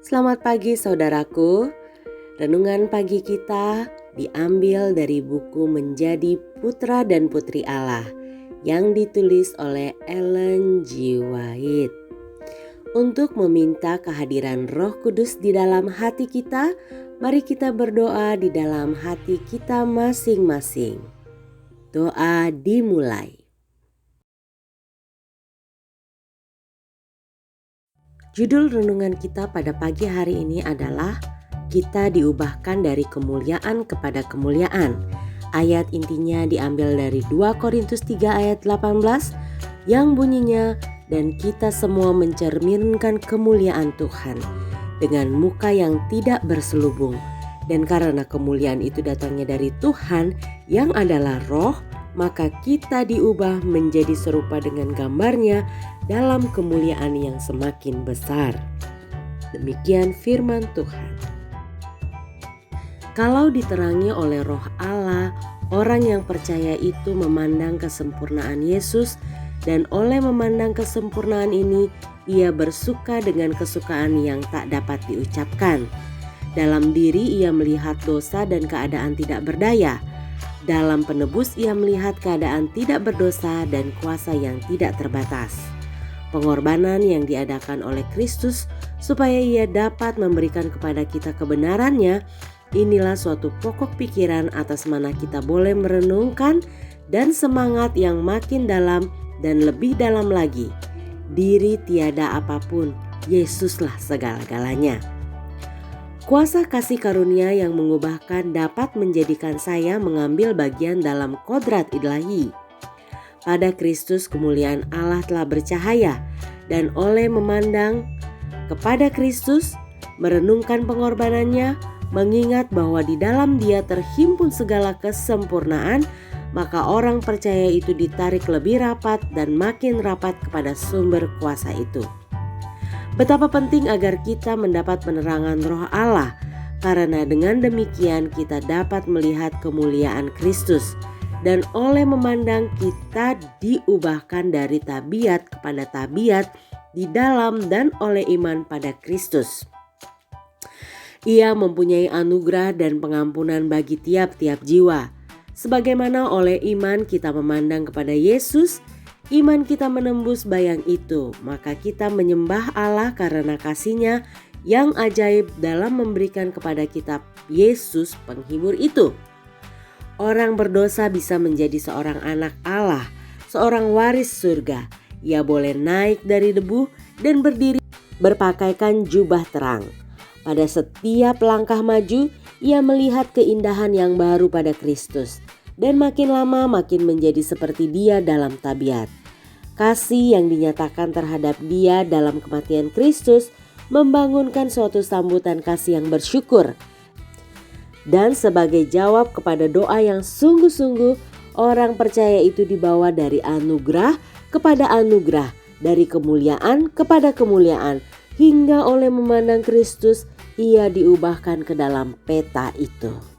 Selamat pagi saudaraku. Renungan pagi kita diambil dari buku Menjadi Putra dan Putri Allah yang ditulis oleh Ellen G. White. Untuk meminta kehadiran Roh Kudus di dalam hati kita, mari kita berdoa di dalam hati kita masing-masing. Doa dimulai. Judul renungan kita pada pagi hari ini adalah kita diubahkan dari kemuliaan kepada kemuliaan. Ayat intinya diambil dari 2 Korintus 3 ayat 18 yang bunyinya, dan kita semua mencerminkan kemuliaan Tuhan dengan muka yang tidak berselubung. Dan karena kemuliaan itu datangnya dari Tuhan yang adalah Roh, maka kita diubah menjadi serupa dengan gambarnya dalam kemuliaan yang semakin besar. Demikian firman Tuhan. Kalau diterangi oleh Roh Allah, orang yang percaya itu memandang kesempurnaan Yesus, dan oleh memandang kesempurnaan ini, ia bersuka dengan kesukaan yang tak dapat diucapkan. Dalam diri ia melihat dosa dan keadaan tidak berdaya. Dalam penebus ia melihat keadaan tidak berdosa dan kuasa yang tidak terbatas. Pengorbanan yang diadakan oleh Kristus supaya ia dapat memberikan kepada kita kebenarannya, inilah suatu pokok pikiran atas mana kita boleh merenungkan dan semangat yang makin dalam dan lebih dalam lagi. Diri tiada apapun, Yesuslah segala-galanya. Kuasa kasih karunia yang mengubahkan dapat menjadikan saya mengambil bagian dalam kodrat ilahi. Pada Kristus kemuliaan Allah telah bercahaya, dan oleh memandang kepada Kristus, merenungkan pengorbanannya, mengingat bahwa di dalam Dia terhimpun segala kesempurnaan, maka orang percaya itu ditarik lebih rapat dan makin rapat kepada sumber kuasa itu. Betapa penting agar kita mendapat penerangan Roh Allah, karena dengan demikian kita dapat melihat kemuliaan Kristus, dan oleh memandang kita diubahkan dari tabiat kepada tabiat di dalam dan oleh iman pada Kristus. Ia mempunyai anugerah dan pengampunan bagi tiap-tiap jiwa. Sebagaimana oleh iman kita memandang kepada Yesus, iman kita menembus bayang itu, maka kita menyembah Allah karena kasih-Nya yang ajaib dalam memberikan kepada kita Yesus penghibur itu. Orang berdosa bisa menjadi seorang anak Allah, seorang waris surga. Ia boleh naik dari debu dan berdiri berpakaikan jubah terang. Pada setiap langkah maju, ia melihat keindahan yang baru pada Kristus, dan makin lama makin menjadi seperti Dia dalam tabiat. Kasih yang dinyatakan terhadap Dia dalam kematian Kristus membangunkan suatu sambutan kasih yang bersyukur. Dan sebagai jawab kepada doa yang sungguh-sungguh, orang percaya itu dibawa dari anugerah kepada anugerah, dari kemuliaan kepada kemuliaan, hingga oleh memandang Kristus ia diubahkan ke dalam peta itu.